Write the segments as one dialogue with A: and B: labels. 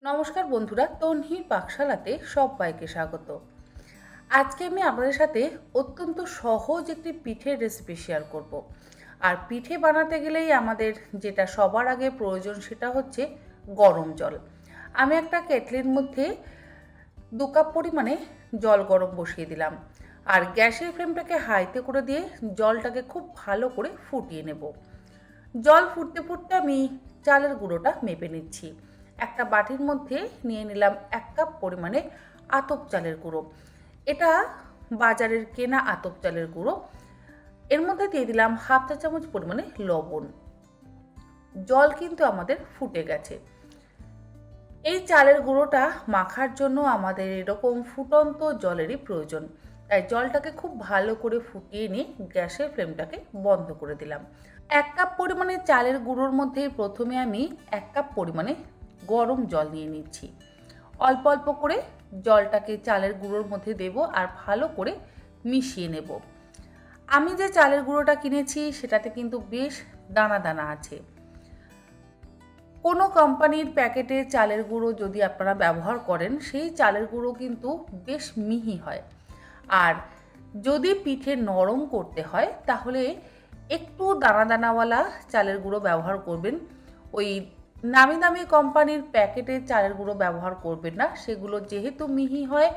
A: নমস্কার বন্ধুরা, তন্হির পাকশালাতে সবাইকে স্বাগত। আজকে আমি আপনাদের সাথে অত্যন্ত সহজ একটি পিঠের রেসিপি শেয়ার করব। আর পিঠে বানাতে গেলেই আমাদের যেটা সবার আগে প্রয়োজন সেটা হচ্ছে গরম জল। আমি একটা কেটলির মধ্যে 2 কাপ পরিমাণে জল গরম বসিয়ে দিলাম আর গ্যাসের ফ্লেমটাকে হাইতে করে দিয়ে জলটাকে খুব ভালো করে ফুটিয়ে নেব। জল ফুটতে ফুটতে আমি চালের গুঁড়োটা মেপে নিচ্ছি। একটা বাটির মধ্যে নিয়ে নিলাম 1 কাপ পরিমাণে আতপ চালের গুঁড়ো। এটা বাজারের কেনা আতপ চালের গুঁড়ো। এর মধ্যে দিয়ে দিলাম হাফ চা চামচ পরিমাণে লবণ। জল কিন্তু আমাদের ফুটে গেছে। এই চালের গুঁড়োটা মাখার জন্য আমাদের এরকম ফুটন্ত জলেরই প্রয়োজন। তাই জলটাকে খুব ভালো করে ফুটিয়ে নিয়ে গ্যাসের ফ্লেমটাকে বন্ধ করে দিলাম। 1 কাপ পরিমাণে চালের গুঁড়োর মধ্যে প্রথমে আমি 1 কাপ পরিমাণে গরম জল নিয়ে নিচ্ছি। অল্প অল্প করে জলটাকে চালের গুঁড়োর মধ্যে দেব আর ভালো করে মিশিয়ে নেব। আমি যে চালের গুঁড়োটা কিনেছি সেটাতে কিন্তু বেশ দানা দানা আছে। কোনো কোম্পানির প্যাকেটে চালের গুঁড়ো যদি আপনারা ব্যবহার করেন সেই চালের গুঁড়ো কিন্তু বেশ মিহি হয়। আর যদি পিঠে নরম করতে হয় তাহলে একটু দানা দানাওয়ালা চালের গুঁড়ো ব্যবহার করবেন। ওই নামি দামি কোম্পানির প্যাকেটের চালের গুঁড়ো ব্যবহার করবেন না। সেগুলো যেহেতু মিহি হয়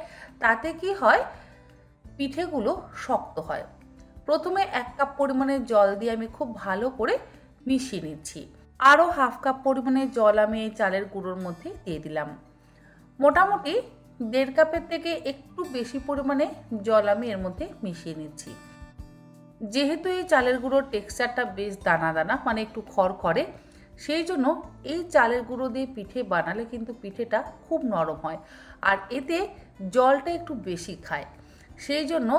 A: তাতে কি হয়, পিঠেগুলো শক্ত হয়। প্রথমে 1 কাপ পরিমাণে জল দিয়ে আমি খুব ভালো করে মিশিয়ে নিচ্ছি। আরও হাফ কাপ পরিমাণে জল আমি এই চালের গুঁড়োর মধ্যে দিয়ে দিলাম। মোটামুটি 1.5 কাপের থেকে একটু বেশি পরিমাণে জল আমি এর মধ্যে মিশিয়ে নিচ্ছি। যেহেতু এই চালের গুঁড়োর টেক্সচারটা বেশ দানা দানা, মানে একটু খড়খড়ে, সেই জন্য এই চালের গুঁড়ো দিয়ে পিঠে বানালে কিন্তু পিঠেটা খুব নরম হয় আর এতে জলটা একটু বেশি খায়। সেই জন্য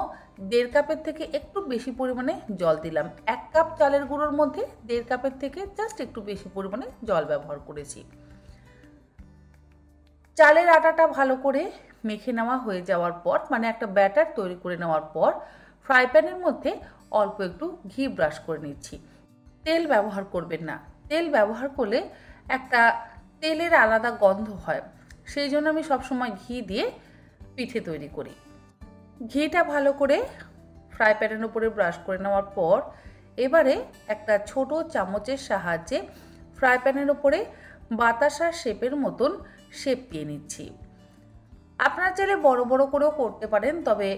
A: 1.5 কাপের থেকে একটু বেশি পরিমাণে জল দিলাম। 1 কাপ চালের গুঁড়োর মধ্যে 1.5 কাপের থেকে জাস্ট একটু বেশি পরিমাণে জল ব্যবহার করেছি। চালের আটাটা ভালো করে মেখে নেওয়া হয়ে যাওয়ার পর, মানে একটা ব্যাটার তৈরি করে নেওয়ার পর, ফ্রাই প্যানের মধ্যে অল্প একটু ঘি ব্রাশ করে নিচ্ছি। তেল ব্যবহার করবেন না। তেল ব্যবহার করলে একটা তেলের আলাদা গন্ধ হয়। সেই জন্য আমি সবসময় ঘি দিয়ে পিঠে তৈরি করি। ঘিটা ভালো করে ফ্রাই প্যানের উপরে ব্রাশ করে নেওয়ার পর এবারে একটা ছোট চামচের সাহায্যে ফ্রাই প্যানের উপরে বাতাসার শেপের মতন শেপ দিয়ে নিচ্ছি। আপনারা চাইলে বড় বড় করেও করতে পারেন, তবে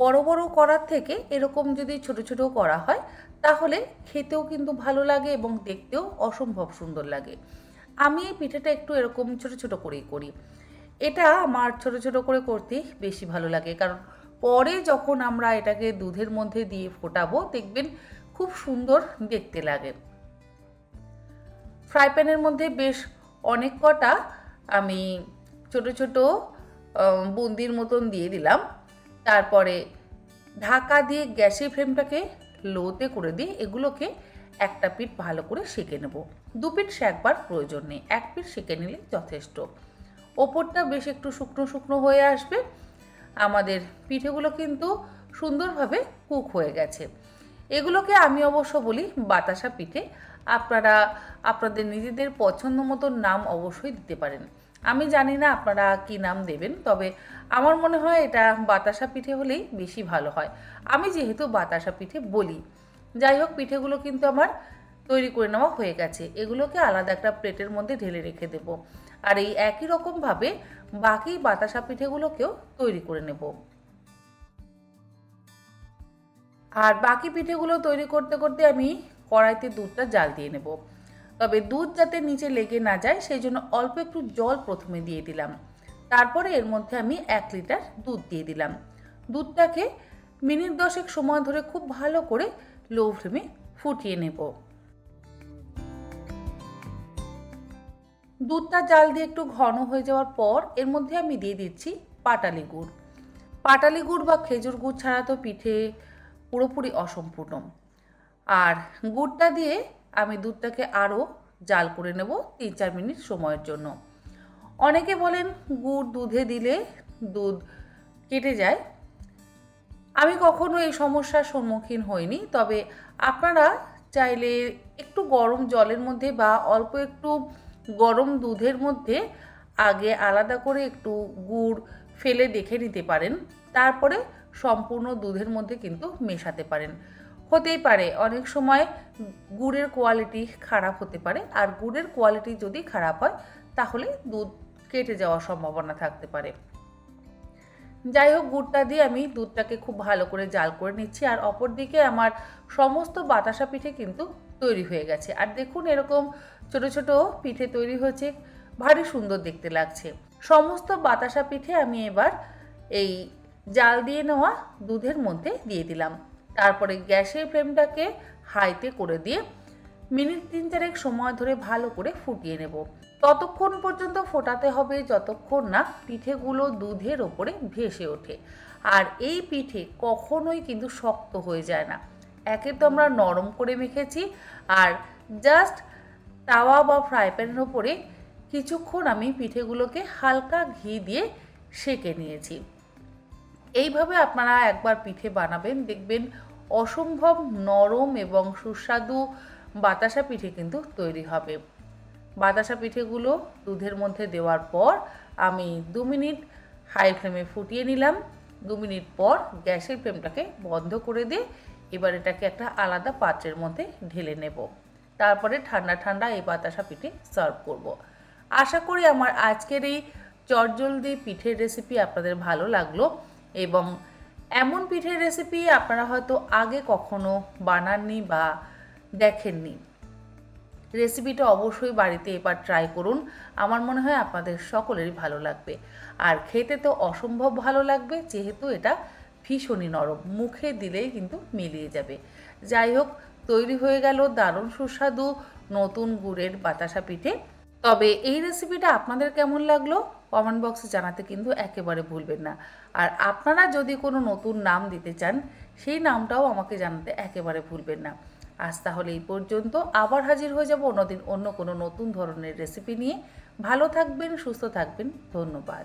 A: বড় বড় করার থেকে এরকম যদি ছোট ছোট করা হয় তাহলে খেতেও কিন্তু ভালো লাগে এবং দেখতেও অসম্ভব সুন্দর লাগে। আমি এই পিঠেটা একটু এরকম ছোট ছোট করেই করি। এটা আমার ছোট ছোট করে করতে বেশি ভালো লাগে, কারণ পরে যখন আমরা এটাকে দুধের মধ্যে দিয়ে ফোটাবো দেখবেন খুব সুন্দর দেখতে লাগে। ফ্রাই প্যানের মধ্যে বেশ অনেক কটা আমি ছোট ছোট বুন্দির মতন দিয়ে দিলাম। তারপরে ঢাকা দিয়ে গ্যাসের ফ্লেমটাকে লোতে করে দিয়ে এগুলোকে একটা পিঠ ভালো করে সেঁকে নেব। 2 পিঠ সেঁকবার প্রয়োজন নেই, 1 পিঠ সেঁকে নিলে যথেষ্ট। ওপরটা বেশ একটু শুকনো শুকনো হয়ে আসবে। আমাদের পিঠেগুলো কিন্তু সুন্দরভাবে কুক হয়ে গেছে। এগুলোকে আমি অবশ্য বলি বাতাসা পিঠে। আপনারা আপনাদের নিজেদের পছন্দ মতো নাম অবশ্যই দিতে পারেন। আমি জানি না আপনারা কি নাম দেবেন, তবে আমার মনে হয় এটা বাতাসা পিঠে হলেই বেশি ভালো হয়। আমি যেহেতু বাতাসা পিঠে বলি। যাই হোক, পিঠেগুলো কিন্তু আমার তৈরি করে নেওয়া হয়ে গেছে। এগুলোকে আলাদা একটা প্লেটের মধ্যে ঢেলে রেখে দেব। আর এই একই রকমভাবে বাকি বাতাসা পিঠেগুলোকেও তৈরি করে নেব। আর বাকি পিঠেগুলো তৈরি করতে করতে আমি কড়াইতে দুধটা জাল দিয়ে নেব। তবে দুধ যাতে নিচে লেগে না যায় সেই জন্য অল্প একটু জল প্রথমে দিয়ে দিলাম। তারপরে এর মধ্যে আমি 1 লিটার দুধ দিয়ে দিলাম। দুধটাকে মিনিট 10 সময় ধরে খুব ভালো করে লো ফ্লেমে ফুটিয়ে নেব। দুধটা জাল দিয়ে একটু ঘন হয়ে যাওয়ার পর এর মধ্যে আমি দিয়ে দিচ্ছি পাটালি গুড়। পাটালি গুড় বা খেজুর গুড় ছাড়া তো পিঠে পুরোপুরি অসম্পূর্ণ। আর গুড়টা দিয়ে আমি দুধটাকে আরও জাল করে নেব 3-4 মিনিট সময়ের জন্য। অনেকে বলেন গুড় দুধে দিলে দুধ কেটে যায়। আমি কখনো এই সমস্যার সম্মুখীন হইনি, তবে আপনারা চাইলে একটু গরম জলের মধ্যে বা অল্প একটু গরম দুধের মধ্যে আগে আলাদা করে একটু গুড় ফেলে দেখে নিতে পারেন, তারপরে সম্পূর্ণ দুধের মধ্যে কিন্তু মেশাতে পারেন। হতেই পারে অনেক সময় গুড়ের কোয়ালিটি খারাপ হতে পারে, আর গুড়ের কোয়ালিটি যদি খারাপ হয় তাহলে দুধ কেটে যাওয়ার সম্ভাবনা থাকতে পারে। যাই হোক, গুড়টা দিয়ে আমি দুধটাকে খুব ভালো করে জাল করে নিচ্ছি। আর অপরদিকে আমার সমস্ত বাতাসা পিঠে কিন্তু তৈরি হয়ে গেছে। আর দেখুন, এরকম ছোট ছোট পিঠে তৈরি হয়েছে, ভারী সুন্দর দেখতে লাগছে। সমস্ত বাতাসা পিঠে আমি এবার এই জাল দিয়ে নেওয়া দুধের মধ্যে দিয়ে দিলাম। তারপরে গ্যাসের ফ্লেমটাকে হাইতে করে দিয়ে মিনিট 3-4 সময় ধরে ভালো করে ফুটিয়ে নেব। ততক্ষণ পর্যন্ত ফোটাতে হবে যতক্ষণ না পিঠেগুলো দুধের ওপরে ভেসে ওঠে। আর এই পিঠে কখনোই কিন্তু শক্ত হয়ে যায় না। একে তো আমরা নরম করে মেখেছি, আর জাস্ট তাওয়া বা ফ্রাই প্যানের ওপরে কিছুক্ষণ আমি পিঠেগুলোকে হালকা ঘি দিয়ে সেঁকে নিয়েছি। এইভাবে আপনারা একবার পিঠে বানাবেন, দেখবেন অসম্ভব নরম এবং সুস্বাদু বাতাসা পিঠে কিন্তু তৈরি হবে। বাতাসা পিঠেগুলো দুধের মধ্যে দেওয়ার পর আমি 2 মিনিট হাই ফ্লেমে ফুটিয়ে নিলাম। 2 মিনিট পর গ্যাসের ফ্লেমটাকে বন্ধ করে দিয়ে এবার এটাকে একটা আলাদা পাত্রের মধ্যে ঢেলে নেব। তারপরে ঠান্ডা ঠান্ডা এই বাতাসা পিঠে সার্ভ করব। আশা করি আমার আজকের এই চটজলদি পিঠের রেসিপি আপনাদের ভালো লাগলো, এবং এমন পিঠের রেসিপি আপনারা হয়তো আগে কখনো বানাননি বা দেখেননি। রেসিপিটা অবশ্যই বাড়িতে এবার ট্রাই করুন। আমার মনে হয় আপনাদের সকলেরই ভালো লাগবে, আর খেতে তো অসম্ভব ভালো লাগবে, যেহেতু এটা ভীষণই নরম, মুখে দিলেই কিন্তু মিলিয়ে যাবে। যাই হোক, তৈরি হয়ে গেল দারুণ সুস্বাদু নতুন গুড়ের বাতাসা পিঠে। তবে এই রেসিপিটা আপনাদের কেমন লাগলো কমেন্ট বক্সে জানাতে কিন্তু একেবারে ভুলবেন না। আর আপনারা যদি কোনো নতুন নাম দিতে চান, সেই নামটাও আমাকে জানাতে একেবারে ভুলবেন না। আজ তাহলে এই পর্যন্ত, আবার হাজির হয়ে যাব অন্যদিন অন্য কোনো নতুন ধরনের রেসিপি নিয়ে। ভালো থাকবেন, সুস্থ থাকবেন, ধন্যবাদ।